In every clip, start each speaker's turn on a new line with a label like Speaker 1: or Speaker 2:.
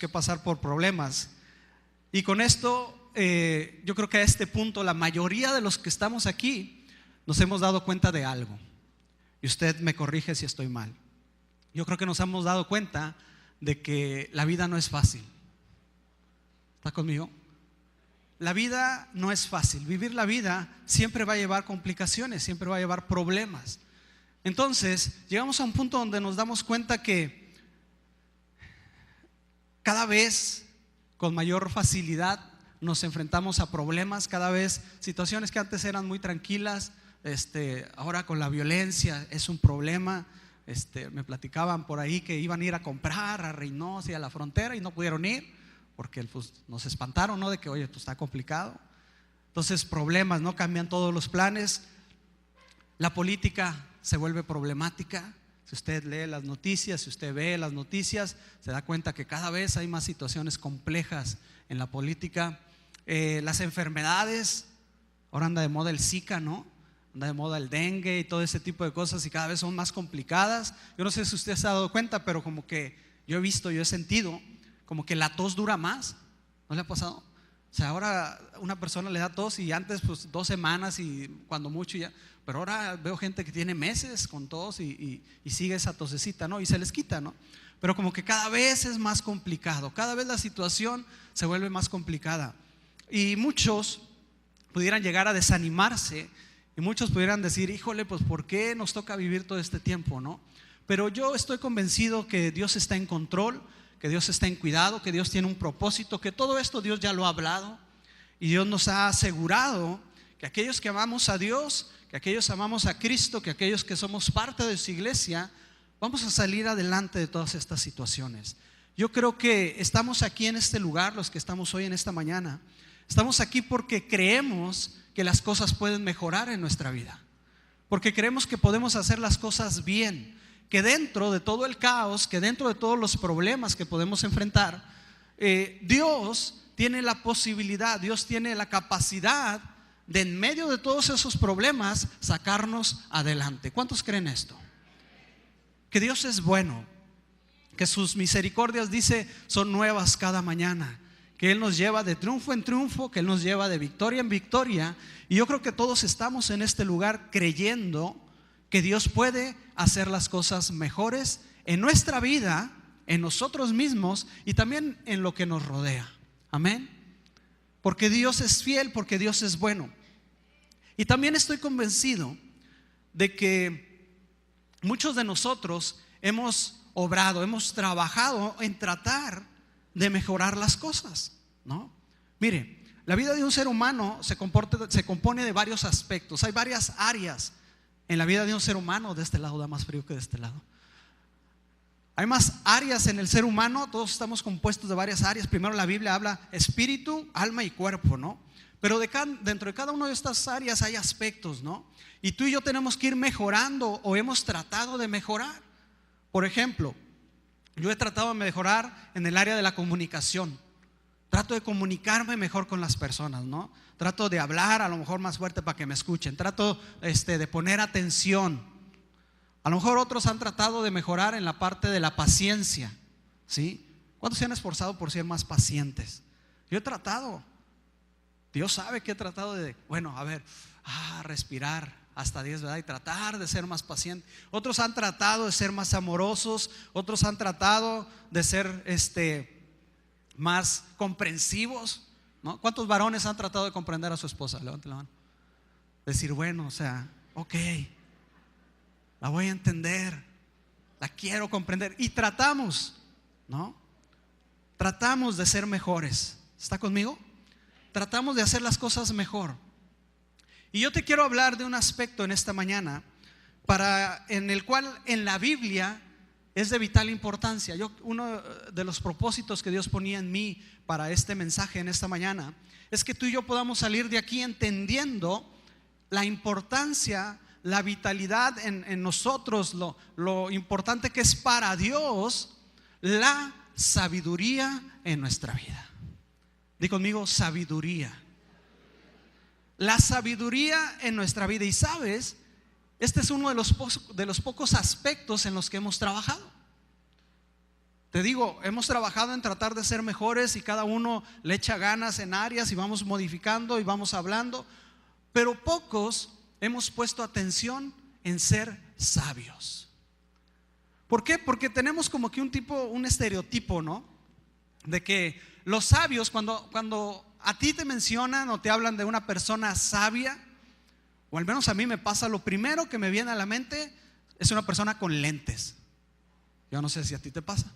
Speaker 1: que pasar por problemas. Y con esto, yo creo que a este punto la mayoría de los que estamos aquí nos hemos dado cuenta de algo. Y usted me corrige si estoy mal. Yo creo que nos hemos dado cuenta de que la vida no es fácil. ¿Está conmigo? La vida no es fácil. Vivir la vida siempre va a llevar complicaciones, siempre va a llevar problemas. Entonces, llegamos a un punto donde nos damos cuenta que cada vez con mayor facilidad nos enfrentamos a problemas, cada vez situaciones que antes eran muy tranquilas, ahora con la violencia es un problema. Me platicaban por ahí que iban a ir a comprar a Reynosa y a la frontera y no pudieron ir porque pues, nos espantaron, ¿no? De que oye, pues está complicado. Entonces problemas, ¿no? Cambian todos los planes. La política se vuelve problemática. Si usted lee las noticias, si usted ve las noticias, se da cuenta que cada vez hay más situaciones complejas en la política. Las enfermedades, ahora anda de moda el Zika, ¿no? Anda de moda el dengue y todo ese tipo de cosas y cada vez son más complicadas. Yo no sé si usted se ha dado cuenta, pero como que yo he sentido como que la tos dura más. ¿No le ha pasado? O sea, ahora una persona le da tos y antes pues 2 semanas y cuando mucho ya. Pero ahora veo gente que tiene meses con tos y sigue esa tosecita, ¿no? Y se les quita, ¿no? Pero como que cada vez es más complicado, cada vez la situación se vuelve más complicada. Y muchos pudieran llegar a desanimarse y muchos pudieran decir, híjole, pues ¿por qué nos toca vivir todo este tiempo, no? Pero yo estoy convencido que Dios está en control, que Dios está en cuidado, que Dios tiene un propósito, que todo esto Dios ya lo ha hablado y Dios nos ha asegurado que aquellos que amamos a Dios, que aquellos que amamos a Cristo, que aquellos que somos parte de su iglesia, vamos a salir adelante de todas estas situaciones. Yo creo que estamos aquí en este lugar, los que estamos hoy en esta mañana, estamos aquí porque creemos que las cosas pueden mejorar en nuestra vida, porque creemos que podemos hacer las cosas bien, que dentro de todo el caos, que dentro de todos los problemas que podemos enfrentar, Dios tiene la posibilidad, Dios tiene la capacidad de en medio de todos esos problemas sacarnos adelante. ¿Cuántos creen esto? Que Dios es bueno, que sus misericordias, dice, son nuevas cada mañana, que Él nos lleva de triunfo en triunfo, que Él nos lleva de victoria en victoria. Y yo creo que todos estamos en este lugar creyendo que Dios puede hacer las cosas mejores en nuestra vida, en nosotros mismos y también en lo que nos rodea. Amén. Porque Dios es fiel, porque Dios es bueno. Y también estoy convencido de que muchos de nosotros hemos obrado, hemos trabajado en tratar de mejorar las cosas, ¿no? Mire, la vida de un ser humano se compone de varios aspectos. Hay varias áreas en la vida de un ser humano. De este lado da más frío que de este lado. Hay más áreas en el ser humano. Todos estamos compuestos de varias áreas. Primero la Biblia habla espíritu, alma y cuerpo, ¿no? Pero dentro de cada una de estas áreas hay aspectos, ¿no? Y tú y yo tenemos que ir mejorando o hemos tratado de mejorar. Por ejemplo, yo he tratado de mejorar en el área de la comunicación. Trato de comunicarme mejor con las personas, ¿no? Trato de hablar a lo mejor más fuerte para que me escuchen. Trato de poner atención. A lo mejor otros han tratado de mejorar en la parte de la paciencia, ¿sí? ¿Cuántos se han esforzado por ser más pacientes? Yo he tratado. Dios sabe que he tratado de, respirar hasta 10, ¿verdad? Y tratar de ser más paciente. Otros han tratado de ser más amorosos. Otros han tratado de ser más comprensivos, ¿no? ¿Cuántos varones han tratado de comprender a su esposa? Levanten la mano. Decir, ok, la voy a entender, la quiero comprender. Y tratamos, ¿no? Tratamos de ser mejores. ¿Está conmigo? Tratamos de hacer las cosas mejor. Y yo te quiero hablar de un aspecto en esta mañana en el cual en la Biblia es de vital importancia. Uno de los propósitos que Dios ponía en mí para este mensaje en esta mañana es que tú y yo podamos salir de aquí entendiendo la importancia, la vitalidad en nosotros, lo importante que es para Dios la sabiduría en nuestra vida. Di conmigo, sabiduría. La sabiduría en nuestra vida. Y sabes, este es uno de los pocos aspectos en los que hemos trabajado. te digo, hemos trabajado en tratar de ser mejores y cada uno le echa ganas en áreas y vamos modificando y vamos hablando, pero pocos hemos puesto atención en ser sabios. ¿Por qué? Porque tenemos como que un estereotipo, ¿no? De que los sabios, cuando a ti te mencionan o te hablan de una persona sabia, o al menos a mí me pasa, lo primero que me viene a la mente es una persona con lentes. Yo no sé si a ti te pasa.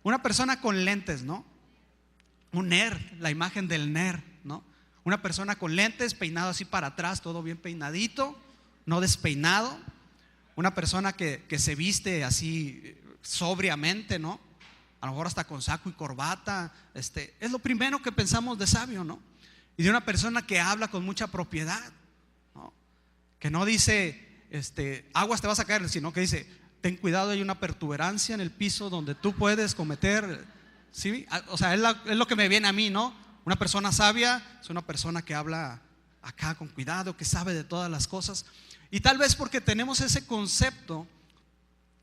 Speaker 1: Una persona con lentes, ¿no? Un nerd, la imagen del nerd, ¿no? Una persona con lentes, peinado así para atrás, todo bien peinadito, no despeinado. Una persona que se viste así sobriamente, ¿no? A lo mejor hasta con saco y corbata. Es lo primero que pensamos de sabio, ¿no? Y de una persona que habla con mucha propiedad, ¿no? Que no dice, aguas te vas a caer, sino que dice, ten cuidado, hay una protuberancia en el piso donde tú puedes cometer, ¿sí? O sea, es lo que me viene a mí, ¿no? Una persona sabia es una persona que habla acá con cuidado, que sabe de todas las cosas. Y tal vez porque tenemos ese concepto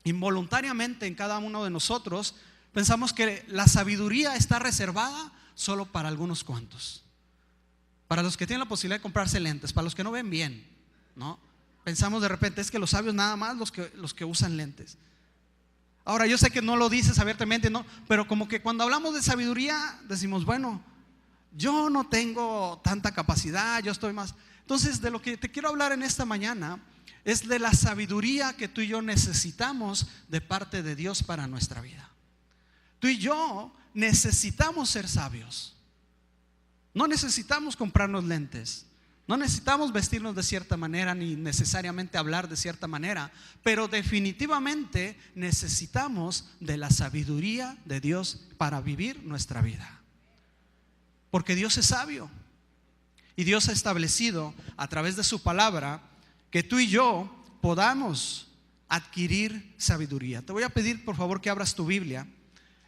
Speaker 1: involuntariamente en cada uno de nosotros, pensamos que la sabiduría está reservada solo para algunos cuantos. Para los que tienen la posibilidad de comprarse lentes, para los que no ven bien, ¿no? Pensamos de repente, es que los sabios nada más los que usan lentes. Ahora, yo sé que no lo dices abiertamente, ¿no? Pero como que cuando hablamos de sabiduría decimos, bueno, yo no tengo tanta capacidad, yo estoy más. Entonces, de lo que te quiero hablar en esta mañana es de la sabiduría que tú y yo necesitamos de parte de Dios para nuestra vida. Tú y yo necesitamos ser sabios. No necesitamos comprarnos lentes. No necesitamos vestirnos de cierta manera ni necesariamente hablar de cierta manera, pero definitivamente necesitamos de la sabiduría de Dios para vivir nuestra vida. Porque Dios es sabio y Dios ha establecido a través de su palabra que tú y yo podamos adquirir sabiduría. Te voy a pedir por favor que abras tu Biblia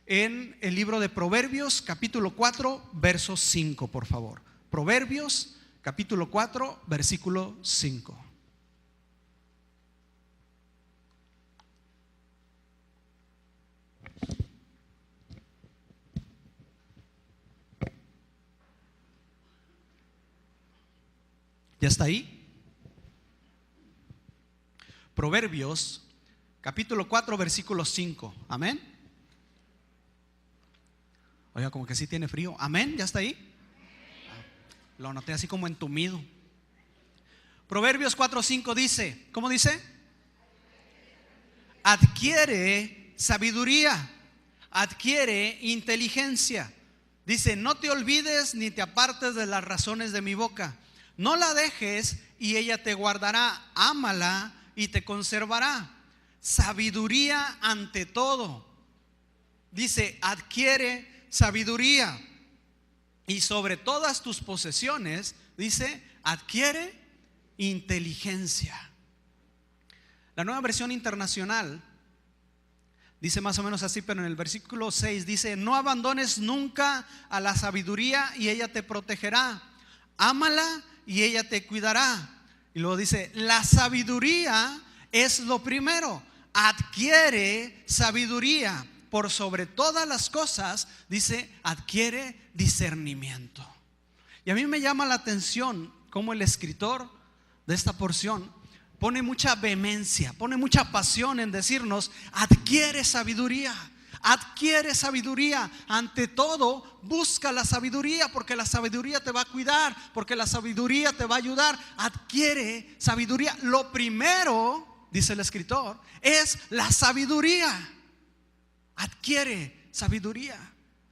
Speaker 1: en el libro de Proverbios capítulo 4 verso 5, por favor. Proverbios capítulo 4, versículo 5. ¿Ya está ahí? Proverbios capítulo 4, versículo 5. Amén. Oiga, como que sí tiene frío. Amén, ¿ya está ahí? Lo noté así como entumido. Proverbios 4:5 dice, ¿cómo dice? Adquiere sabiduría, adquiere inteligencia. Dice, no te olvides ni te apartes de las razones de mi boca. No la dejes y ella te guardará. Ámala y te conservará. Sabiduría ante todo. Dice, adquiere sabiduría. Y sobre todas tus posesiones, dice, adquiere inteligencia. La Nueva Versión Internacional dice más o menos así, pero en el versículo 6 dice, no abandones nunca a la sabiduría y ella te protegerá. Ámala y ella te cuidará. Y luego dice, la sabiduría es lo primero. Adquiere sabiduría. Por sobre todas las cosas, dice, adquiere discernimiento. Y a mí me llama la atención cómo el escritor de esta porción pone mucha vehemencia, pone mucha pasión en decirnos, adquiere sabiduría. Adquiere sabiduría. Ante todo, busca la sabiduría, porque la sabiduría te va a cuidar, porque la sabiduría te va a ayudar. Adquiere sabiduría. Lo primero, dice el escritor, es la sabiduría. Adquiere sabiduría,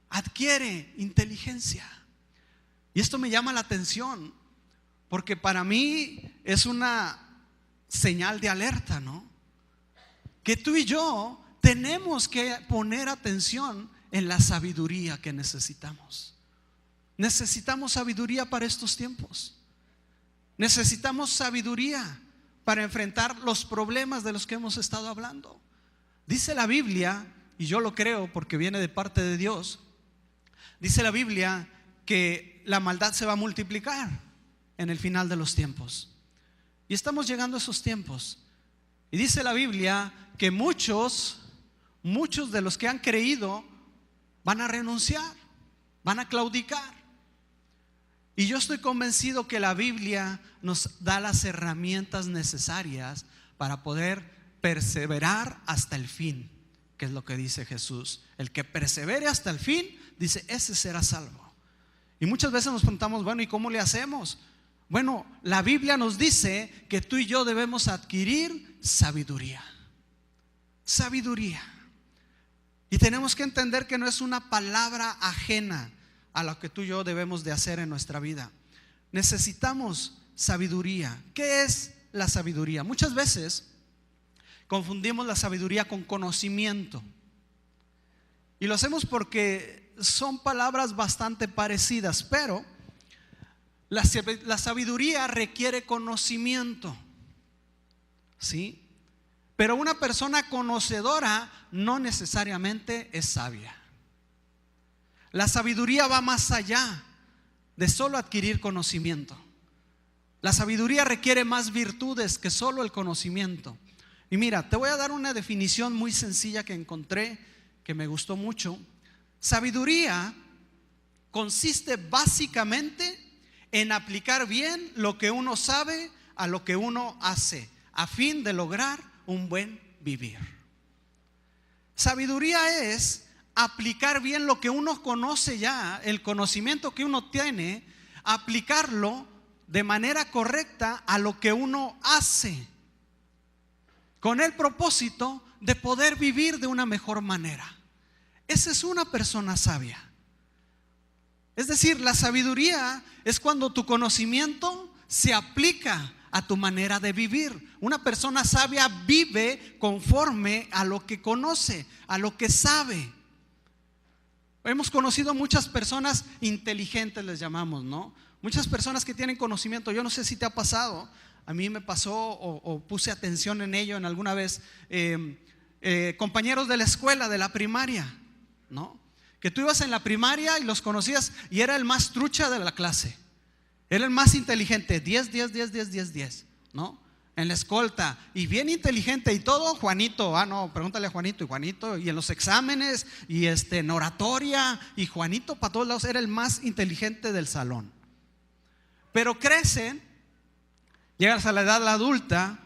Speaker 1: adquiere inteligencia. Y esto me llama la atención, porque para mí es una señal de alerta, ¿no? Que tú y yo tenemos que poner atención en la sabiduría que necesitamos. Necesitamos sabiduría para estos tiempos. Necesitamos sabiduría para enfrentar los problemas de los que hemos estado hablando. Dice la Biblia, y yo lo creo porque viene de parte de Dios, dice la Biblia que la maldad se va a multiplicar en el final de los tiempos. Y estamos llegando a esos tiempos. Y dice la Biblia que muchos de los que han creído van a renunciar, van a claudicar. Y yo estoy convencido que la Biblia nos da las herramientas necesarias para poder perseverar hasta el fin, que es lo que dice Jesús. El que persevere hasta el fin, dice, ese será salvo. Y muchas veces nos preguntamos, bueno, ¿y cómo le hacemos? Bueno, la Biblia nos dice que tú y yo debemos adquirir sabiduría. Sabiduría. Y tenemos que entender que no es una palabra ajena a lo que tú y yo debemos de hacer en nuestra vida. Necesitamos sabiduría. ¿Qué es la sabiduría? Muchas veces confundimos la sabiduría con conocimiento. Y lo hacemos porque son palabras bastante parecidas, pero la sabiduría requiere conocimiento, ¿sí? Pero una persona conocedora no necesariamente es sabia. La sabiduría va más allá de solo adquirir conocimiento. La sabiduría requiere más virtudes que solo el conocimiento. Y mira, te voy a dar una definición muy sencilla que encontré, que me gustó mucho. Sabiduría consiste básicamente en aplicar bien lo que uno sabe a lo que uno hace, a fin de lograr un buen vivir. Sabiduría es aplicar bien lo que uno conoce ya, el conocimiento que uno tiene, aplicarlo de manera correcta a lo que uno hace, con el propósito de poder vivir de una mejor manera. Esa es una persona sabia. Es decir, la sabiduría es cuando tu conocimiento se aplica a tu manera de vivir. Una persona sabia vive conforme a lo que conoce, a lo que sabe. Hemos conocido muchas personas inteligentes, les llamamos, ¿no? Muchas personas que tienen conocimiento. Yo no sé si te ha pasado, a mí me pasó o puse atención en ello en alguna vez. Compañeros de la escuela, de la primaria, ¿no? Que tú ibas en la primaria y los conocías y era el más trucha de la clase. Era el más inteligente, 10, 10, 10, 10, 10, 10, ¿no? En la escolta, y bien inteligente y todo. Juanito, no, pregúntale a Juanito. Y Juanito, y en los exámenes, y en oratoria, y Juanito para todos lados era el más inteligente del salón. Pero crecen, llegas a la edad adulta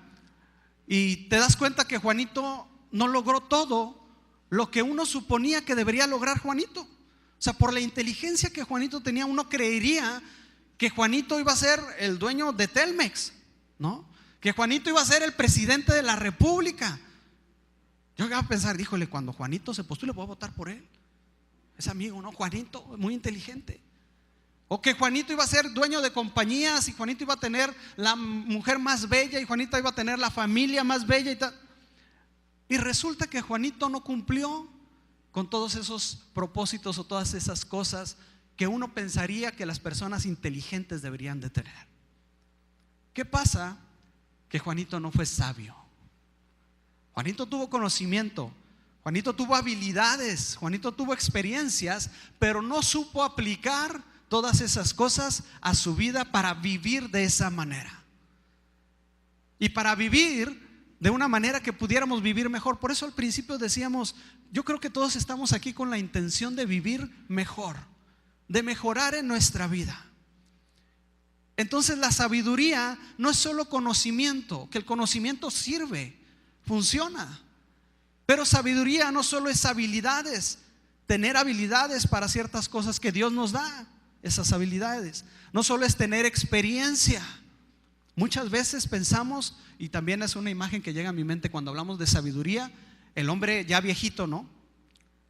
Speaker 1: y te das cuenta que Juanito no logró todo lo que uno suponía que debería lograr Juanito. O sea, por la inteligencia que Juanito tenía, uno creería que Juanito iba a ser el dueño de Telmex, ¿no? Que Juanito iba a ser el presidente de la república. Yo iba a pensar, híjole, cuando Juanito se postule voy a votar por él. Es amigo, ¿no? Juanito, muy inteligente. O que Juanito iba a ser dueño de compañías y Juanito iba a tener la mujer más bella y Juanito iba a tener la familia más bella y tal. Y resulta que Juanito no cumplió con todos esos propósitos o todas esas cosas que uno pensaría que las personas inteligentes deberían de tener. ¿Qué pasa? Que Juanito no fue sabio. Juanito tuvo conocimiento, Juanito tuvo habilidades, Juanito tuvo experiencias, pero no supo aplicar todas esas cosas a su vida para vivir de esa manera. Y para vivir de una manera que pudiéramos vivir mejor. Por eso al principio decíamos, yo creo que todos estamos aquí con la intención de vivir mejor, de mejorar en nuestra vida. Entonces la sabiduría no es solo conocimiento, que el conocimiento sirve, funciona. Pero sabiduría no solo es habilidades, tener habilidades para ciertas cosas que Dios nos da, esas habilidades. No solo es tener experiencia. Muchas veces pensamos, y también es una imagen que llega a mi mente cuando hablamos de sabiduría, el hombre ya viejito, ¿no?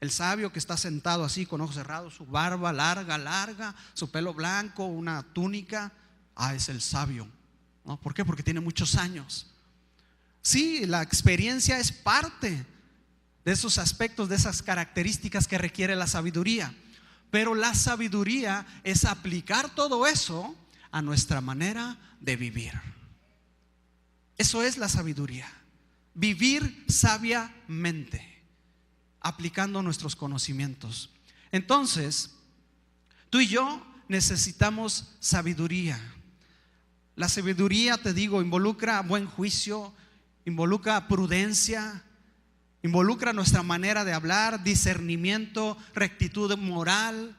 Speaker 1: El sabio que está sentado así con ojos cerrados, su barba larga, su pelo blanco, una túnica. Es el sabio, ¿no? ¿Por qué? Porque tiene muchos años. Sí, la experiencia es parte de esos aspectos, de esas características que requiere la sabiduría. Pero la sabiduría es aplicar todo eso a nuestra manera de vivir. Eso es la sabiduría. Vivir sabiamente, aplicando nuestros conocimientos. Entonces, tú y yo necesitamos sabiduría. La sabiduría, te digo, involucra buen juicio, involucra prudencia, Involucra nuestra manera de hablar, discernimiento, rectitud moral,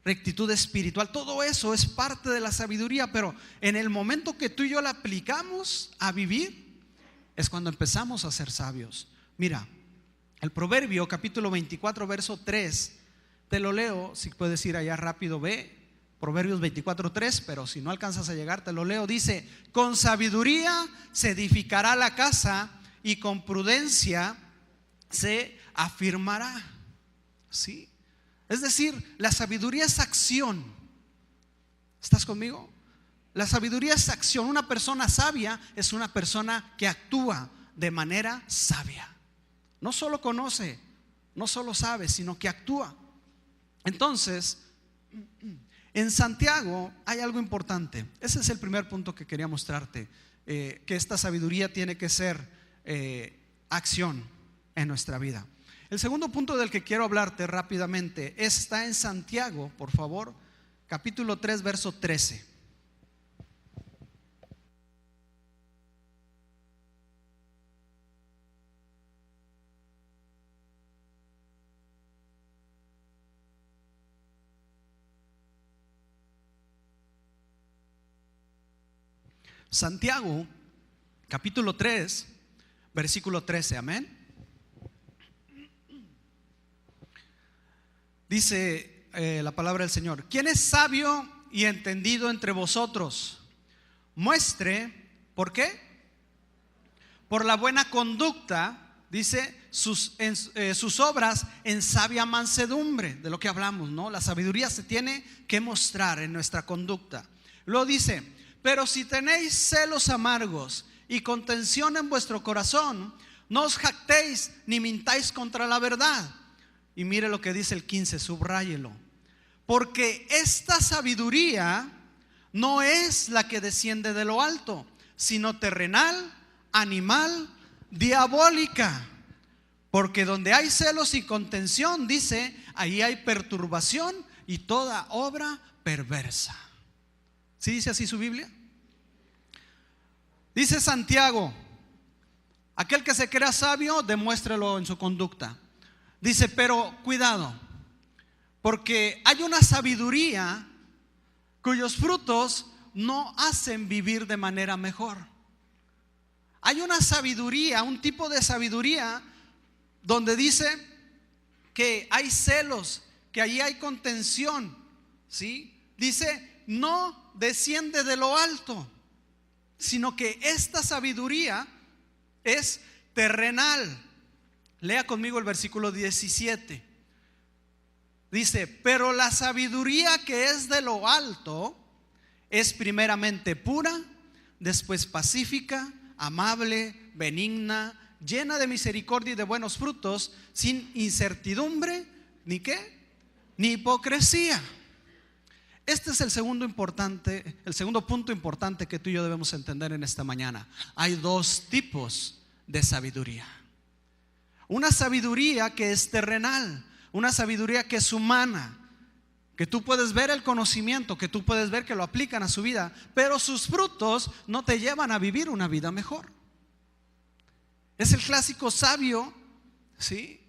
Speaker 1: rectitud espiritual. Todo eso es parte de la sabiduría, pero en el momento que tú y yo la aplicamos a vivir, es cuando empezamos a ser sabios. Mira, el Proverbio capítulo 24 verso 3, te lo leo, si puedes ir allá rápido, ve Proverbios 24:3, pero si no alcanzas a llegar te lo leo. Dice: con sabiduría se edificará la casa y con prudencia se afirmará. ¿Sí? Es decir, la sabiduría es acción. ¿Estás conmigo? La sabiduría es acción. Una persona sabia es una persona que actúa de manera sabia. No solo conoce, no solo sabe, sino que actúa. Entonces, en Santiago hay algo importante. Ese es el primer punto que quería mostrarte, que esta sabiduría tiene que ser acción en nuestra vida. El segundo punto del que quiero hablarte rápidamente está en Santiago, por favor, capítulo 3, verso 13. Santiago, capítulo 3, versículo 13, amén. Dice la palabra del Señor: ¿quién es sabio y entendido entre vosotros? Muestre, ¿por qué? Por la buena conducta, dice, sus obras en sabia mansedumbre. De lo que hablamos, ¿no? La sabiduría se tiene que mostrar en nuestra conducta. Luego dice: pero si tenéis celos amargos y contención en vuestro corazón, no os jactéis ni mintáis contra la verdad. Y mire lo que dice el 15, subráyelo. Porque esta sabiduría no es la que desciende de lo alto, sino terrenal, animal, diabólica. Porque donde hay celos y contención, dice, ahí hay perturbación y toda obra perversa. ¿Sí dice así su Biblia? Dice Santiago: aquel que se crea sabio, demuéstrelo en su conducta. Dice, pero cuidado, porque hay una sabiduría cuyos frutos no hacen vivir de manera mejor. Hay una sabiduría, un tipo de sabiduría donde dice que hay celos, que allí hay contención, ¿sí? Dice, no desciende de lo alto, sino que esta sabiduría es terrenal. Lea conmigo el versículo 17. Dice, pero la sabiduría que es de lo alto es primeramente pura, después pacífica, amable, benigna, llena de misericordia y de buenos frutos, sin incertidumbre, ¿ni qué? Ni hipocresía. Este es el segundo punto importante que tú y yo debemos entender en esta mañana. Hay dos tipos de sabiduría. Una sabiduría que es terrenal, una sabiduría que es humana, que tú puedes ver el conocimiento, que tú puedes ver que lo aplican a su vida, pero sus frutos no te llevan a vivir una vida mejor. Es el clásico sabio, ¿sí?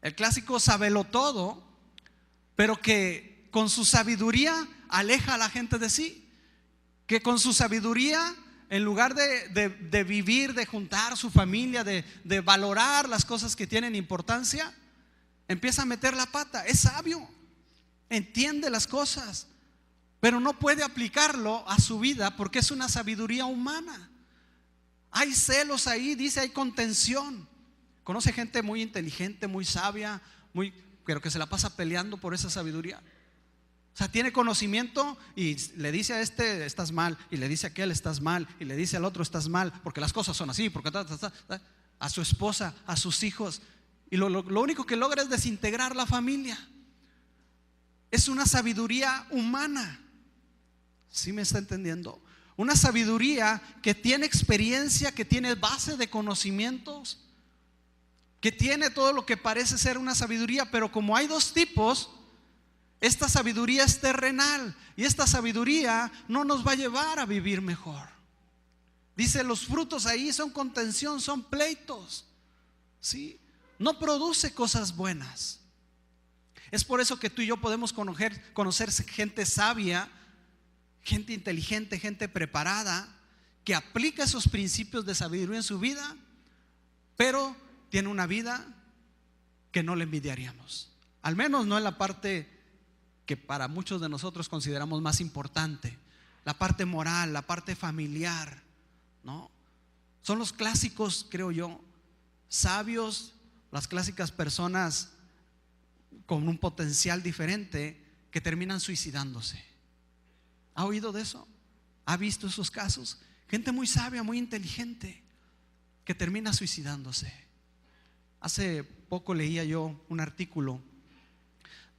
Speaker 1: El clásico sabelotodo, pero que con su sabiduría aleja a la gente de sí, que con su sabiduría, en lugar de vivir, de juntar su familia, de valorar las cosas que tienen importancia, empieza a meter la pata. Es sabio, entiende las cosas, pero no puede aplicarlo a su vida porque es una sabiduría humana. Hay celos ahí, dice, hay contención. Conoce gente muy inteligente, muy sabia, pero que se la pasa peleando por esa sabiduría. O sea, tiene conocimiento y le dice a este estás mal, y le dice a aquel estás mal, y le dice al otro estás mal, porque las cosas son así, porque a su esposa, a sus hijos, y lo único que logra es desintegrar la familia. Es una sabiduría humana. ¿Sí me está entendiendo? Una sabiduría que tiene experiencia, que tiene base de conocimientos, que tiene todo lo que parece ser una sabiduría, pero como hay dos tipos, esta sabiduría es terrenal y esta sabiduría no nos va a llevar a vivir mejor. Dice, los frutos ahí son contención, son pleitos, ¿sí? no produce cosas buenas. Es por eso que tú y yo podemos conocer gente sabia, gente inteligente, gente preparada, que aplica esos principios de sabiduría en su vida, pero tiene una vida que no le envidiaríamos. Al menos no en la parte que para muchos de nosotros consideramos más importante, la parte moral, la parte familiar, ¿no? Son los clásicos, creo yo, sabios, las clásicas personas con un potencial diferente que terminan suicidándose. ¿Ha oído de eso? ¿Ha visto esos casos? Gente muy sabia, muy inteligente, que termina suicidándose. Hace poco leía yo un artículo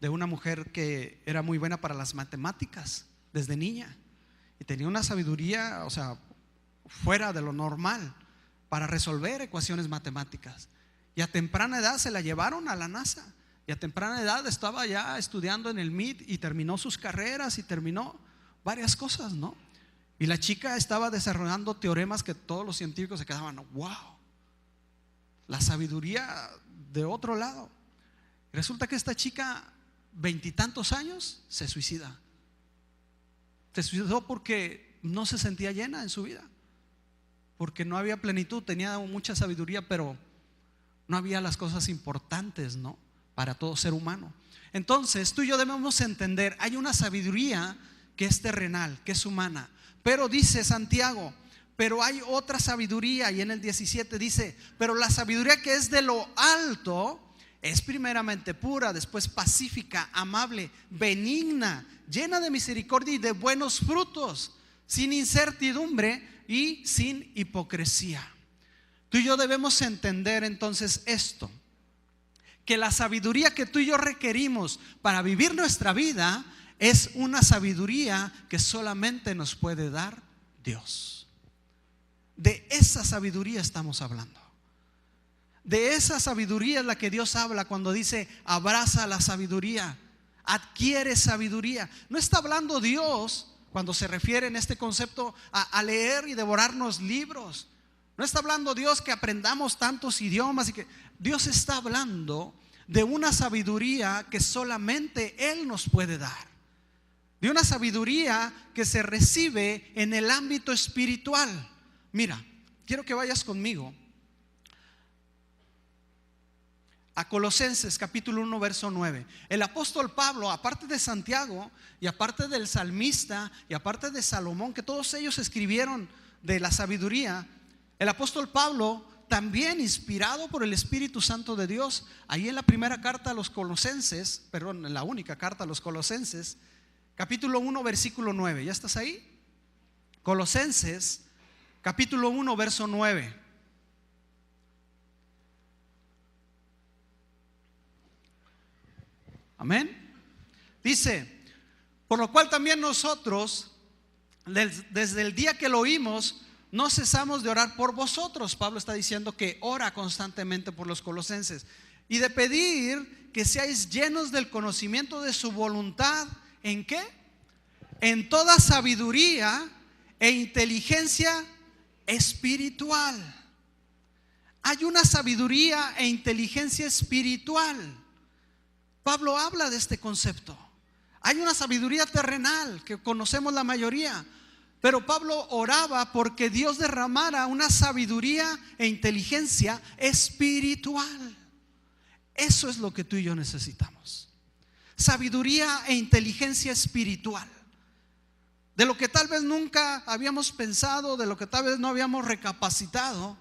Speaker 1: de una mujer que era muy buena para las matemáticas desde niña y tenía una sabiduría, o sea, fuera de lo normal para resolver ecuaciones matemáticas. Y a temprana edad se la llevaron a la NASA. Y a temprana edad estaba ya estudiando en el MIT y terminó sus carreras y terminó varias cosas, ¿no? Y la chica estaba desarrollando teoremas que todos los científicos se quedaban, wow, la sabiduría de otro lado. Resulta que esta chica, 20 y tantos años, se suicida. Se suicidó porque no se sentía llena en su vida, porque no había plenitud. Tenía mucha sabiduría, pero no había las cosas importantes, ¿no?, para todo ser humano. Entonces tú y yo debemos entender, hay una sabiduría que es terrenal, que es humana, pero dice Santiago, pero hay otra sabiduría, y en el 17 dice, pero la sabiduría que es de lo alto es primeramente pura, después pacífica, amable, benigna, llena de misericordia y de buenos frutos, sin incertidumbre y sin hipocresía. Tú y yo debemos entender entonces esto, que la sabiduría que tú y yo requerimos para vivir nuestra vida es una sabiduría que solamente nos puede dar Dios. De esa sabiduría estamos hablando. De esa sabiduría es la que Dios habla cuando dice abraza la sabiduría, adquiere sabiduría. No está hablando Dios cuando se refiere en este concepto a leer y devorarnos libros. No está hablando Dios que aprendamos tantos idiomas y que Dios está hablando de una sabiduría que solamente Él nos puede dar, de una sabiduría que se recibe en el ámbito espiritual. Mira, quiero que vayas conmigo a Colosenses capítulo 1 verso 9. El apóstol Pablo, aparte de Santiago y aparte del salmista y aparte de Salomón, que todos ellos escribieron de la sabiduría, el apóstol Pablo, también inspirado por el Espíritu Santo de Dios, ahí en la primera carta a los Colosenses, perdón, en la única carta a los Colosenses, capítulo 1 versículo 9. ¿Ya estás ahí? Colosenses capítulo 1 verso 9. Amén. Dice, por lo cual también nosotros, desde el día que lo oímos, no cesamos de orar por vosotros. Pablo está diciendo que ora constantemente por los colosenses, y de pedir que seáis llenos del conocimiento de su voluntad. ¿En qué? En toda sabiduría e inteligencia espiritual. Hay una sabiduría e inteligencia espiritual. Pablo habla de este concepto. Hay una sabiduría terrenal que conocemos la mayoría, pero Pablo oraba porque Dios derramara una sabiduría e inteligencia espiritual. Eso es lo que tú y yo necesitamos. Sabiduría e inteligencia espiritual. De lo que tal vez nunca habíamos pensado, de lo que tal vez no habíamos recapacitado,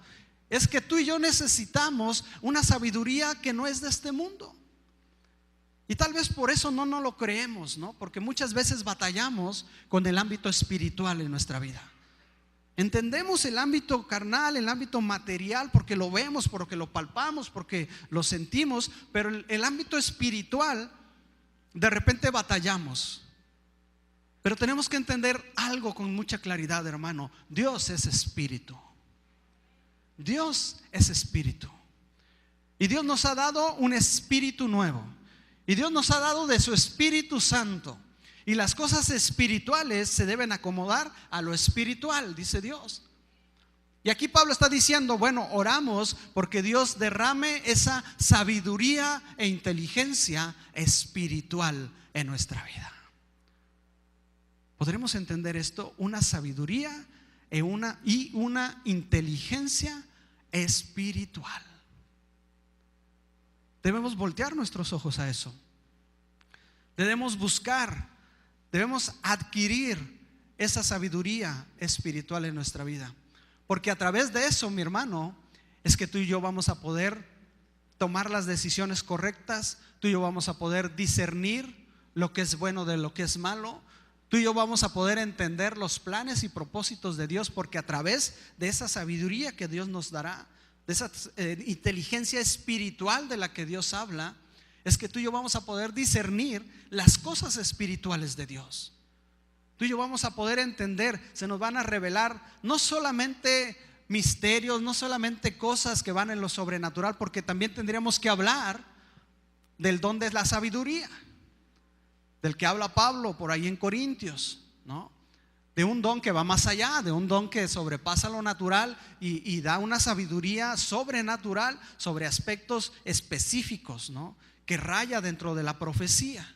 Speaker 1: es que tú y yo necesitamos una sabiduría que no es de este mundo. Y tal vez por eso no nos lo creemos, ¿no? Porque muchas veces batallamos con el ámbito espiritual en nuestra vida. Entendemos el ámbito carnal, el ámbito material, porque lo vemos, porque lo palpamos, porque lo sentimos, pero el ámbito espiritual de repente batallamos. Pero tenemos que entender algo con mucha claridad, hermano. Dios es espíritu. Dios es espíritu. Y Dios nos ha dado un espíritu nuevo. Y Dios nos ha dado de su Espíritu Santo. Y las cosas espirituales se deben acomodar a lo espiritual, dice Dios. Y aquí Pablo está diciendo, bueno, oramos porque Dios derrame esa sabiduría e inteligencia espiritual en nuestra vida. ¿Podremos entender esto? Una sabiduría y una inteligencia espiritual. Debemos voltear nuestros ojos a eso. Debemos buscar, debemos adquirir esa sabiduría espiritual en nuestra vida. Porque a través de eso, mi hermano, es que tú y yo vamos a poder tomar las decisiones correctas. Tú y yo vamos a poder discernir lo que es bueno de lo que es malo. Tú y yo vamos a poder entender los planes y propósitos de Dios, porque a través de esa sabiduría que Dios nos dará, de esa inteligencia espiritual de la que Dios habla, es que tú y yo vamos a poder discernir las cosas espirituales de Dios. Tú y yo vamos a poder entender, se nos van a revelar no solamente misterios, no solamente cosas que van en lo sobrenatural, porque también tendríamos que hablar del don de la sabiduría, del que habla Pablo por ahí en Corintios, ¿no? De un don que va más allá, de un don que sobrepasa lo natural y da una sabiduría sobrenatural sobre aspectos específicos, ¿no? Que raya dentro de la profecía.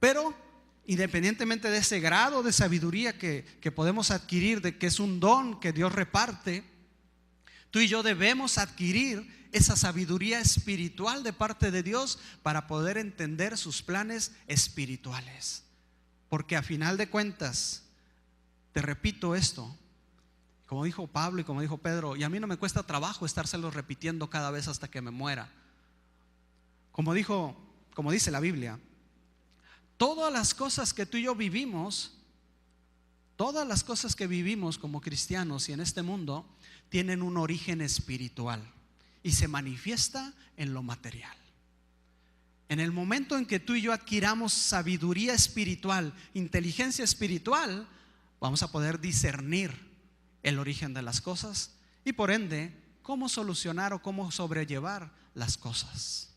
Speaker 1: Pero independientemente de ese grado de sabiduría que podemos adquirir, de que es un don que Dios reparte, tú y yo debemos adquirir esa sabiduría espiritual de parte de Dios para poder entender sus planes espirituales. Porque a final de cuentas, te repito esto, como dijo Pablo y como dijo Pedro, y a mí no me cuesta trabajo estárselo repitiendo cada vez hasta que me muera. Como dice la Biblia, todas las cosas que tú y yo vivimos, todas las cosas que vivimos como cristianos y en este mundo, tienen un origen espiritual y se manifiesta en lo material. En el momento en que tú y yo adquiramos sabiduría espiritual, inteligencia espiritual, vamos a poder discernir el origen de las cosas y por ende cómo solucionar o cómo sobrellevar las cosas.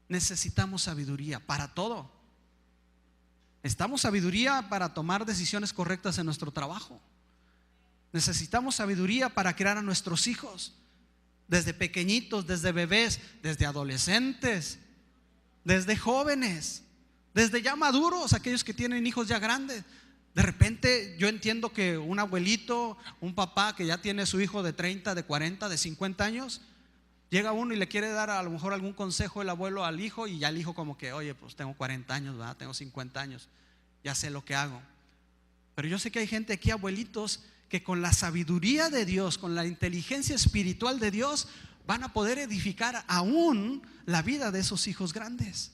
Speaker 1: Necesitamos sabiduría para todo. Necesitamos sabiduría para tomar decisiones correctas en nuestro trabajo. Necesitamos sabiduría para criar a nuestros hijos, desde pequeñitos, desde bebés, desde adolescentes, desde jóvenes, desde ya maduros, aquellos que tienen hijos ya grandes. De repente yo entiendo que un abuelito, un papá que ya tiene su hijo de 30, de 40, de 50 años, llega uno y le quiere dar a lo mejor algún consejo el abuelo al hijo, y ya el hijo como que, oye, pues tengo 40 años, ¿verdad? Tengo 50 años, ya sé lo que hago. Pero yo sé que hay gente aquí, abuelitos, que con la sabiduría de Dios, con la inteligencia espiritual de Dios, van a poder edificar aún la vida de esos hijos grandes.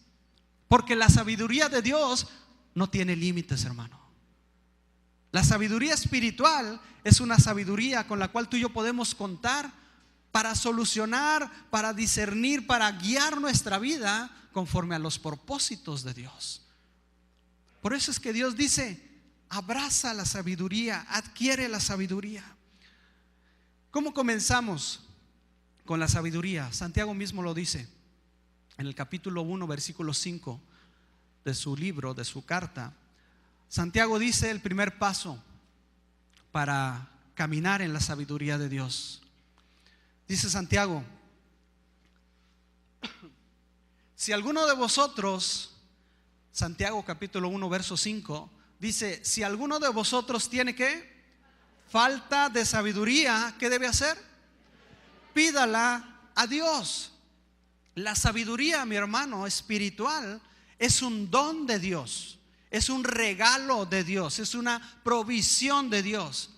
Speaker 1: Porque la sabiduría de Dios no tiene límites, hermano. La sabiduría espiritual es una sabiduría con la cual tú y yo podemos contar para solucionar, para discernir, para guiar nuestra vida conforme a los propósitos de Dios. Por eso es que Dios dice: abraza la sabiduría, adquiere la sabiduría. ¿Cómo comenzamos con la sabiduría? Santiago mismo lo dice en el capítulo 1, versículo 5 de su libro, de su carta. Santiago dice el primer paso para caminar en la sabiduría de Dios. Dice Santiago: si alguno de vosotros, Santiago capítulo 1 verso 5, dice: si alguno de vosotros tiene ¿qué? Falta de sabiduría, ¿qué debe hacer? Pídala a Dios. La sabiduría, mi hermano, espiritual, es un don de Dios, es un regalo de Dios, es una provisión de Dios.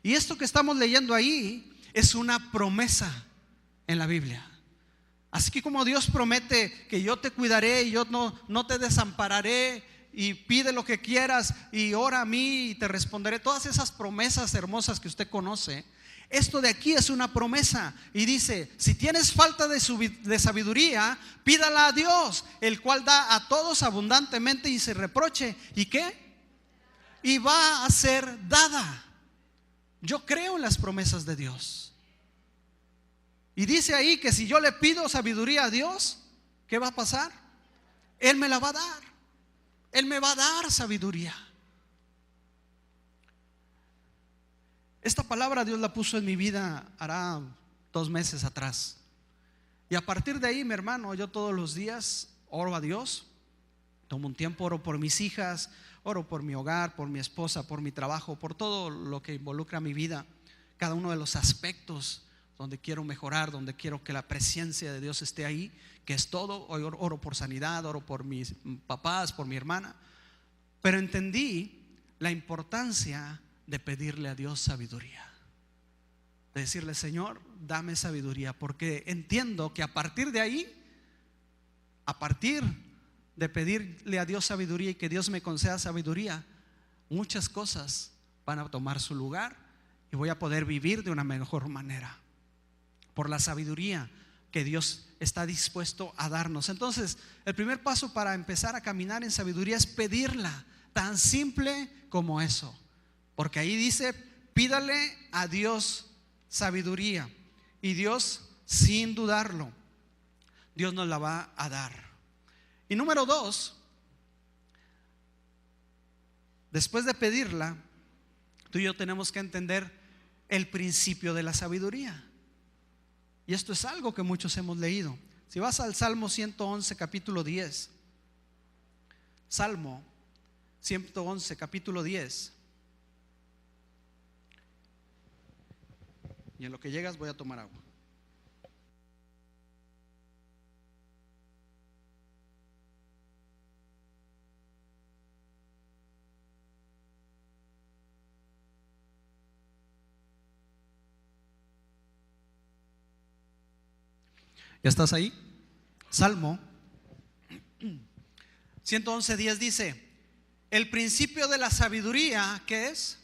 Speaker 1: Y esto que estamos leyendo ahí es una promesa en la Biblia. Así que como Dios promete que yo te cuidaré y yo no te desampararé, y pide lo que quieras y ora a mí y te responderé, todas esas promesas hermosas que usted conoce, esto de aquí es una promesa. Y dice: si tienes falta de sabiduría, pídala a Dios, el cual da a todos abundantemente y sin reproche. ¿Y qué? Y va a ser dada. Yo creo en las promesas de Dios. Y dice ahí que si yo le pido sabiduría a Dios, ¿qué va a pasar? Él me la va a dar. Él me va a dar sabiduría. Esta palabra Dios la puso en mi vida hará 2 meses atrás. Y a partir de ahí, mi hermano, yo todos los días oro a Dios. Tomo un tiempo, oro por mis hijas, oro por mi hogar, por mi esposa, por mi trabajo, por todo lo que involucra mi vida. Cada uno de los aspectos donde quiero mejorar, donde quiero que la presencia de Dios esté ahí, que es todo. Hoy oro por sanidad, oro por mis papás, por mi hermana. Pero entendí la importancia de pedirle a Dios sabiduría, de decirle: Señor, dame sabiduría, porque entiendo que a partir de ahí, a partir de pedirle a Dios sabiduría y que Dios me conceda sabiduría, muchas cosas van a tomar su lugar y voy a poder vivir de una mejor manera por la sabiduría que Dios está dispuesto a darnos. Entonces, el primer paso para empezar a caminar en sabiduría es pedirla, tan simple como eso. Porque ahí dice: pídale a Dios sabiduría, y Dios, sin dudarlo, Dios nos la va a dar. Y número 2, después de pedirla, tú y yo tenemos que entender el principio de la sabiduría. Y esto es algo que muchos hemos leído. Si vas al Salmo 111, capítulo 10. Salmo 111, capítulo 10. Y en lo que llegas voy a tomar agua. ¿Ya estás ahí? Salmo 111:10 dice: el principio de la sabiduría, ¿qué es?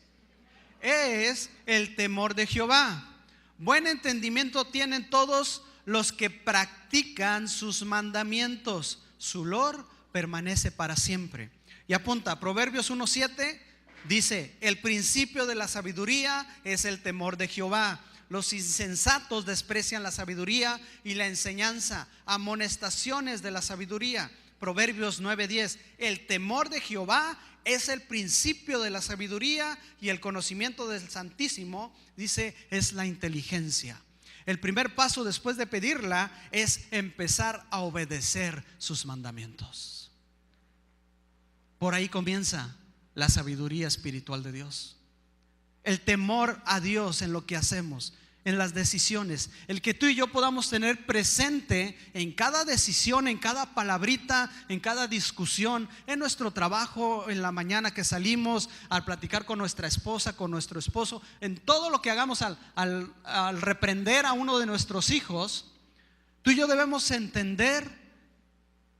Speaker 1: Es el temor de Jehová. Buen entendimiento tienen todos los que practican sus mandamientos. Su loor permanece para siempre. Y apunta, Proverbios 1:7 dice: el principio de la sabiduría es el temor de Jehová. Los insensatos desprecian la sabiduría y la enseñanza, amonestaciones de la sabiduría. Proverbios 9:10: el temor de Jehová es el principio de la sabiduría, y el conocimiento del Santísimo, dice, es la inteligencia. El primer paso después de pedirla es empezar a obedecer sus mandamientos. Por ahí comienza la sabiduría espiritual de Dios. El temor a Dios en lo que hacemos, en las decisiones, el que tú y yo podamos tener presente en cada decisión, en cada palabrita, en cada discusión, en nuestro trabajo, en la mañana que salimos, al platicar con nuestra esposa, con nuestro esposo, en todo lo que hagamos, al reprender a uno de nuestros hijos. Tú y yo debemos entender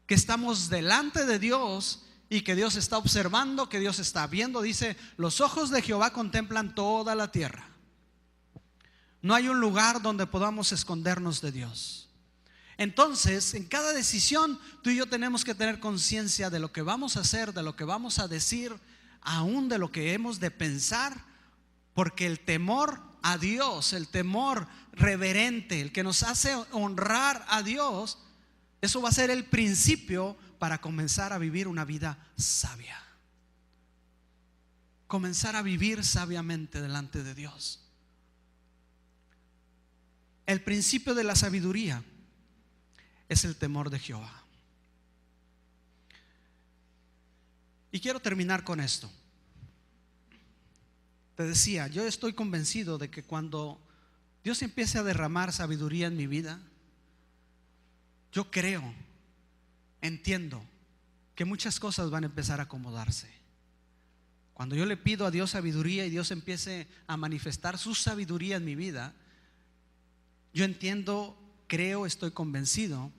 Speaker 1: que estamos delante de Dios y que Dios está observando, que Dios está viendo. Dice: los ojos de Jehová contemplan toda la tierra. No hay un lugar donde podamos escondernos de Dios. Entonces, en cada decisión, tú y yo tenemos que tener conciencia de lo que vamos a hacer, de lo que vamos a decir, aún de lo que hemos de pensar, porque el temor a Dios, el temor reverente, el que nos hace honrar a Dios, eso va a ser el principio para comenzar a vivir una vida sabia. Comenzar a vivir sabiamente delante de Dios. El principio de la sabiduría es el temor de Jehová. Y quiero terminar con esto. Te decía, yo estoy convencido de que cuando Dios empiece a derramar sabiduría en mi vida, yo creo, entiendo que muchas cosas van a empezar a acomodarse. Cuando yo le pido a Dios sabiduría y Dios empiece a manifestar su sabiduría en mi vida, yo entiendo, creo, estoy convencido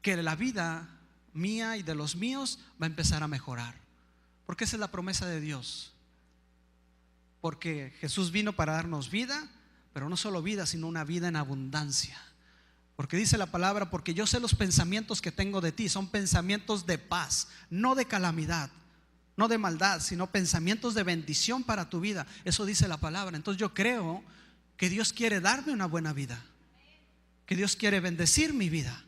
Speaker 1: que la vida mía y de los míos va a empezar a mejorar, porque esa es la promesa de Dios. Porque Jesús vino para darnos vida, pero no solo vida, sino una vida en abundancia. Porque dice la palabra: porque yo sé los pensamientos que tengo de ti, son pensamientos de paz, no de calamidad, no de maldad, sino pensamientos de bendición para tu vida. Eso dice la palabra. Entonces yo creo que Dios quiere darme una buena vida, que Dios quiere bendecir mi vida.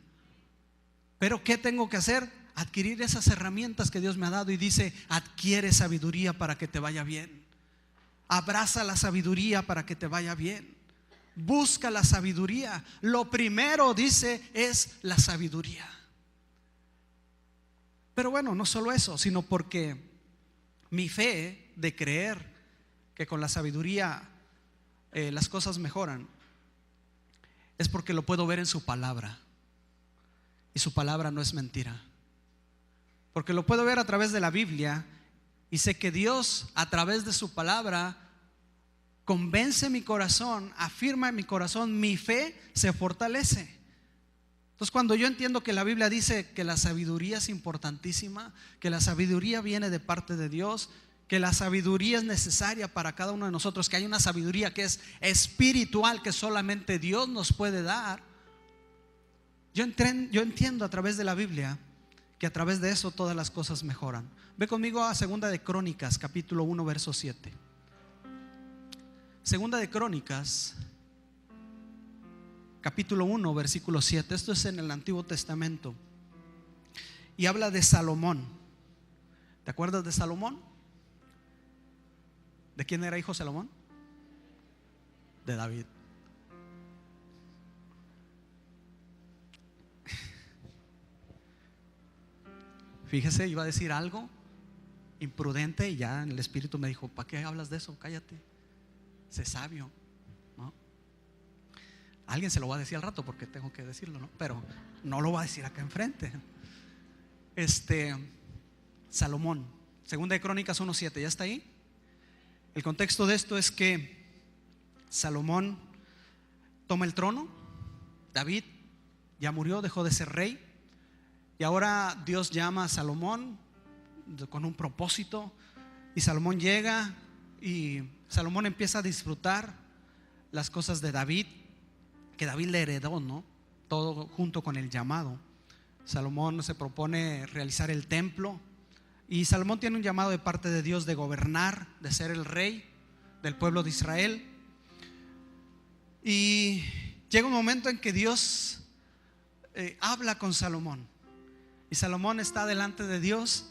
Speaker 1: Pero ¿qué tengo que hacer? Adquirir esas herramientas que Dios me ha dado, y dice: adquiere sabiduría para que te vaya bien. Abraza la sabiduría para que te vaya bien. Busca la sabiduría. Lo primero, dice, es la sabiduría. Pero bueno, no solo eso, sino porque mi fe de creer que con la sabiduría las cosas mejoran, es porque lo puedo ver en su palabra. Y su palabra no es mentira. Porque lo puedo ver a través de la Biblia y sé que Dios a través de su palabra convence mi corazón, afirma en mi corazón, mi fe se fortalece. Entonces, cuando yo entiendo que la Biblia dice que la sabiduría es importantísima, que la sabiduría viene de parte de Dios, que la sabiduría es necesaria para cada uno de nosotros, que hay una sabiduría que es espiritual, que solamente Dios nos puede dar, yo entiendo a través de la Biblia que a través de eso todas las cosas mejoran. Ve conmigo a Segunda de Crónicas, capítulo 1, verso 7. Segunda de Crónicas, capítulo 1, versículo 7. Esto es en el Antiguo Testamento y habla de Salomón. ¿Te acuerdas de Salomón? ¿De quién era hijo Salomón? De David. Fíjese, iba a decir algo imprudente y ya el Espíritu me dijo: ¿para qué hablas de eso? Cállate, sé sabio, ¿no? Alguien se lo va a decir al rato porque tengo que decirlo, ¿no? Pero no lo va a decir acá enfrente. Salomón, Segunda de Crónicas 1:7, ¿ya está ahí? El contexto de esto es que Salomón toma el trono. David ya murió, dejó de ser rey, y ahora Dios llama a Salomón con un propósito. Y Salomón llega y Salomón empieza a disfrutar las cosas de David, que David le heredó, ¿no? Todo junto con el llamado. Salomón se propone realizar el templo, y Salomón tiene un llamado de parte de Dios de gobernar, de ser el rey del pueblo de Israel. Y llega un momento en que Dios habla con Salomón, y Salomón está delante de Dios,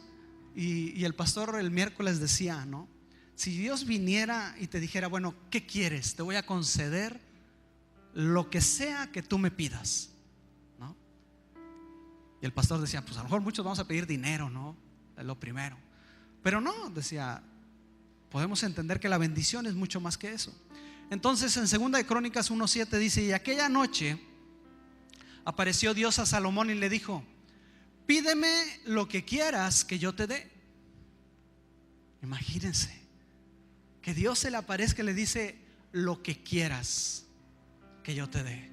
Speaker 1: y el pastor el miércoles decía, ¿no? Si Dios viniera y te dijera: bueno, ¿qué quieres? Te voy a conceder lo que sea que tú me pidas, ¿no? Y el pastor decía: pues a lo mejor muchos vamos a pedir dinero, ¿no? Es lo primero. Pero no, decía, podemos entender que la bendición es mucho más que eso. Entonces en Segunda de Crónicas 1:7 dice: y aquella noche apareció Dios a Salomón y le dijo: pídeme lo que quieras que yo te dé. Imagínense que Dios se le aparezca y le dice: lo que quieras que yo te dé.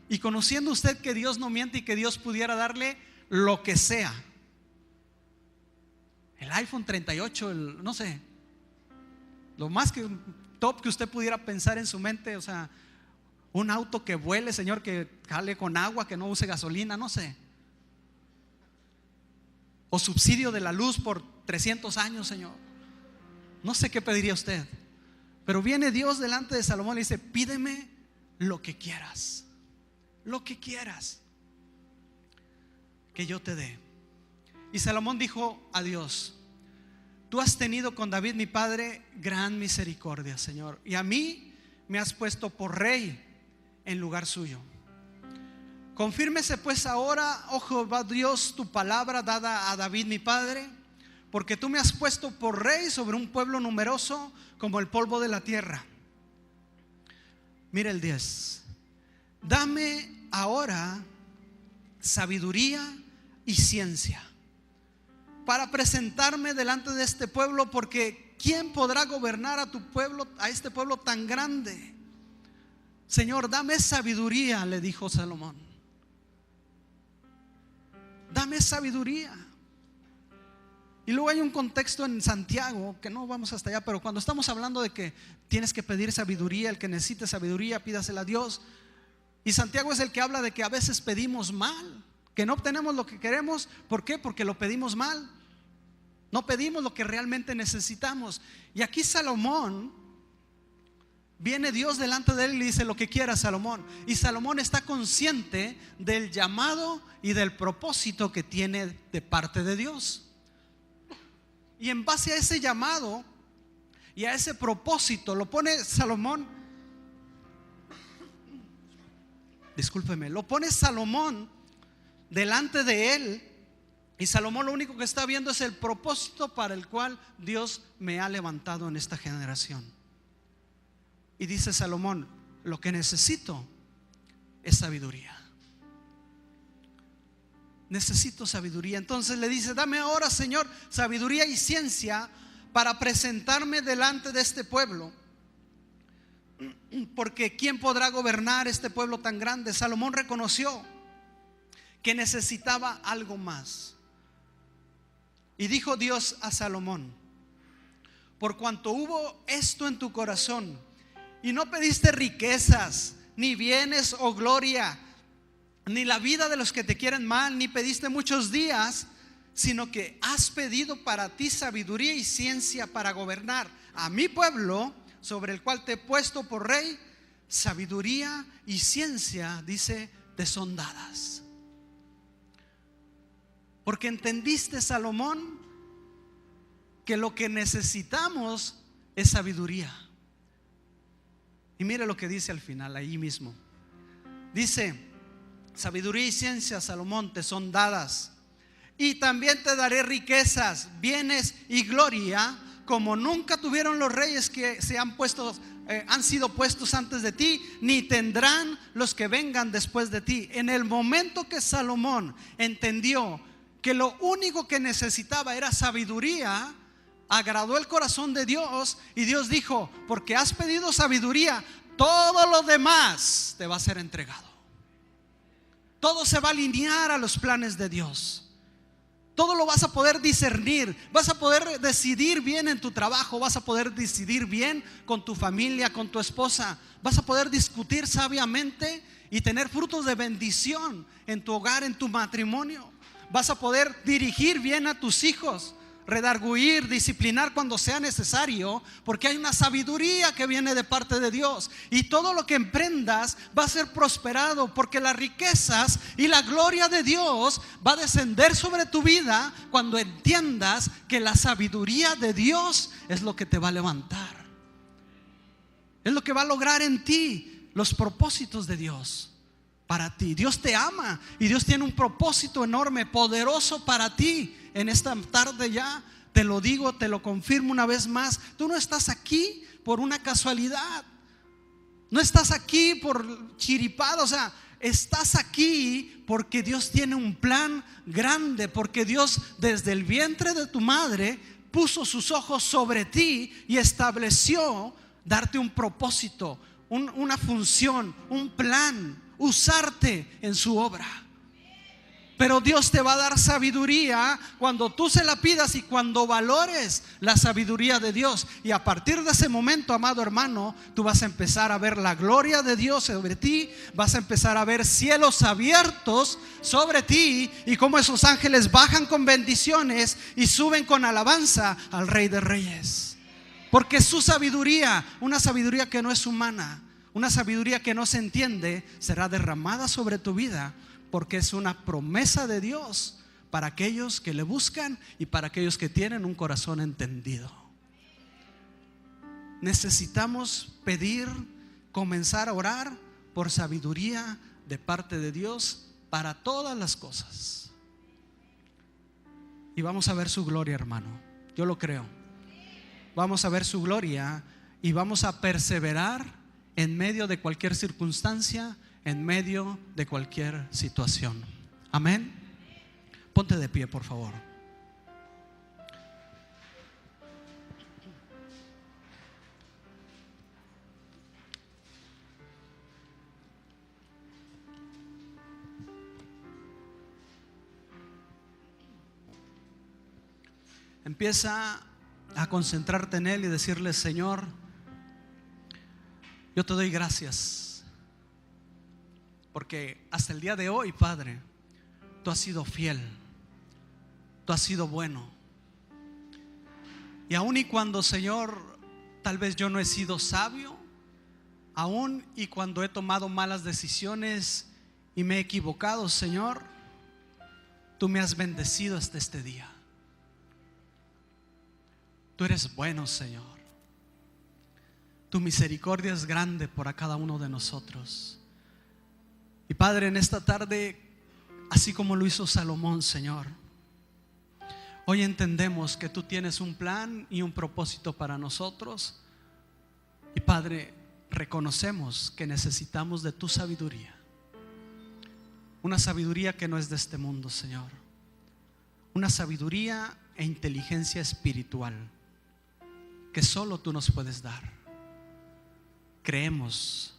Speaker 1: Y conociendo usted que Dios no miente y que Dios pudiera darle lo que sea, el iPhone 38, no sé, lo más que top que usted pudiera pensar en su mente, o sea, un auto que vuele, Señor, que jale con agua, que no use gasolina, no sé, o subsidio de la luz por 300 años, Señor. No sé qué pediría usted, pero viene Dios delante de Salomón y dice: pídeme lo que quieras que yo te dé. Y Salomón dijo a Dios: tú has tenido con David mi padre gran misericordia, Señor, y a mí me has puesto por rey en lugar suyo. Confírmese pues ahora, oh Jehová Dios, tu palabra dada a David mi padre, porque tú me has puesto por rey sobre un pueblo numeroso como el polvo de la tierra. Mira el 10. Dame ahora sabiduría y ciencia para presentarme delante de este pueblo, porque ¿quién podrá gobernar a tu pueblo, a este pueblo tan grande? Señor, dame sabiduría, le dijo Salomón. Dame sabiduría. Y luego hay un contexto en Santiago, que no vamos hasta allá, pero cuando estamos hablando de que tienes que pedir sabiduría, el que necesite sabiduría, pídasela a Dios. Y Santiago es el que habla de que a veces pedimos mal, que no obtenemos lo que queremos. ¿Por qué? Porque lo pedimos mal. No pedimos lo que realmente necesitamos. Y aquí Salomón, viene Dios delante de él y le dice: lo que quieras, Salomón. Y Salomón está consciente del llamado y del propósito que tiene de parte de Dios. Y en base a ese llamado Y a ese propósito lo pone Salomón, discúlpeme, lo pone Salomón delante de él. Y Salomón lo único que está viendo es el propósito para el cual Dios me ha levantado en esta generación. Y dice Salomón: lo que necesito es sabiduría. Necesito sabiduría. Entonces le dice: dame ahora, Señor, sabiduría y ciencia para presentarme delante de este pueblo, porque ¿quién podrá gobernar este pueblo tan grande? Salomón reconoció que necesitaba algo más. Y dijo Dios a Salomón: por cuanto hubo esto en tu corazón, y no pediste riquezas, ni bienes o gloria, ni la vida de los que te quieren mal, ni pediste muchos días, sino que has pedido para ti sabiduría y ciencia para gobernar a mi pueblo, sobre el cual te he puesto por rey. Sabiduría y ciencia, dice, te son dadas. Porque entendiste, Salomón, que lo que necesitamos es sabiduría. Y mire lo que dice al final, ahí mismo. Dice: sabiduría y ciencia, Salomón, te son dadas, y también te daré riquezas, bienes y gloria, como nunca tuvieron los reyes que han sido puestos antes de ti, ni tendrán los que vengan después de ti. En el momento que Salomón entendió que lo único que necesitaba era sabiduría, agradó el corazón de Dios, y Dios dijo: porque has pedido sabiduría, todo lo demás te va a ser entregado. Todo se va a alinear a los planes de Dios. Todo lo vas a poder discernir. Vas a poder decidir bien en tu trabajo. Vas a poder decidir bien con tu familia, con tu esposa. Vas a poder discutir sabiamente y tener frutos de bendición en tu hogar, en tu matrimonio. Vas a poder dirigir bien a tus hijos, redarguir, disciplinar cuando sea necesario, porque hay una sabiduría que viene de parte de Dios. Y todo lo que emprendas va a ser prosperado, porque las riquezas y la gloria de Dios va a descender sobre tu vida cuando entiendas que la sabiduría de Dios es lo que te va a levantar, es lo que va a lograr en ti los propósitos de Dios para ti. Dios te ama y Dios tiene un propósito enorme, poderoso para ti. En esta tarde ya te lo digo, te lo confirmo una vez más. Tú no estás aquí por una casualidad. No estás aquí por chiripada. O sea, estás aquí porque Dios tiene un plan grande. Porque Dios desde el vientre de tu madre puso sus ojos sobre ti y estableció darte un propósito, una función, un plan, usarte en su obra. Pero Dios te va a dar sabiduría cuando tú se la pidas y cuando valores la sabiduría de Dios. Y a partir de ese momento, amado hermano, tú vas a empezar a ver la gloria de Dios sobre ti. Vas a empezar a ver cielos abiertos sobre ti, y cómo esos ángeles bajan con bendiciones y suben con alabanza al Rey de Reyes. Porque su sabiduría, una sabiduría que no es humana, una sabiduría que no se entiende, será derramada sobre tu vida, porque es una promesa de Dios para aquellos que le buscan y para aquellos que tienen un corazón entendido. Necesitamos pedir, comenzar a orar por sabiduría de parte de Dios para todas las cosas. Y vamos a ver su gloria, hermano. Yo lo creo. Vamos a ver su gloria y vamos a perseverar en medio de cualquier circunstancia, en medio de cualquier situación. Amén. Ponte de pie, por favor. Empieza a concentrarte en Él y decirle: Señor, yo te doy gracias, porque hasta el día de hoy, Padre, tú has sido fiel, tú has sido bueno. Y aun y cuando, Señor, tal vez yo no he sido sabio, aun y cuando he tomado malas decisiones y me he equivocado, Señor, tú me has bendecido hasta este día. Tú eres bueno, Señor. Tu misericordia es grande por a cada uno de nosotros. Y Padre, en esta tarde, así como lo hizo Salomón, Señor, hoy entendemos que Tú tienes un plan y un propósito para nosotros. Y Padre, reconocemos que necesitamos de Tu sabiduría. Una sabiduría que no es de este mundo, Señor. Una sabiduría e inteligencia espiritual que solo Tú nos puedes dar. Creemos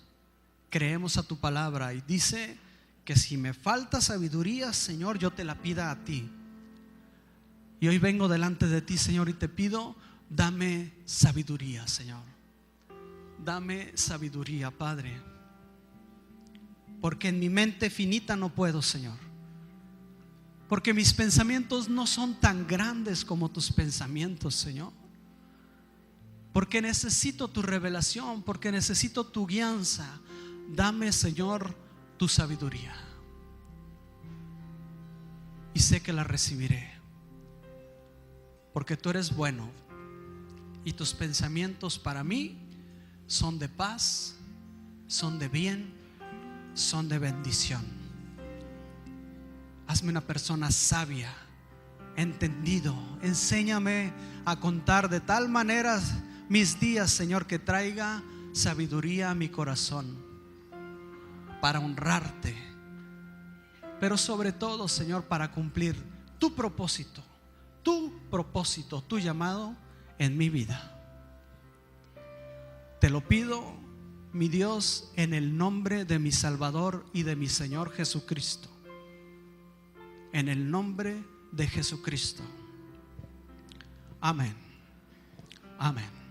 Speaker 1: a Tu palabra y dice que si me falta sabiduría, Señor, yo te la pida a Ti. Y hoy vengo delante de Ti, Señor, y te pido, dame sabiduría, Señor. Dame sabiduría, Padre, porque en mi mente finita no puedo, Señor. Porque mis pensamientos no son tan grandes como Tus pensamientos, Señor. Porque necesito Tu revelación, porque necesito Tu guianza. Dame, Señor, Tu sabiduría. Y sé que la recibiré, porque Tú eres bueno y Tus pensamientos para mí son de paz, son de bien, son de bendición. Hazme una persona sabia, entendido. Enséñame a contar de tal manera mis días, Señor, que traiga sabiduría a mi corazón para honrarte, pero sobre todo, Señor, para cumplir Tu propósito, Tu llamado en mi vida. Te lo pido, mi Dios, en el nombre de mi Salvador y de mi Señor Jesucristo. En el nombre de Jesucristo. Amén. Amén.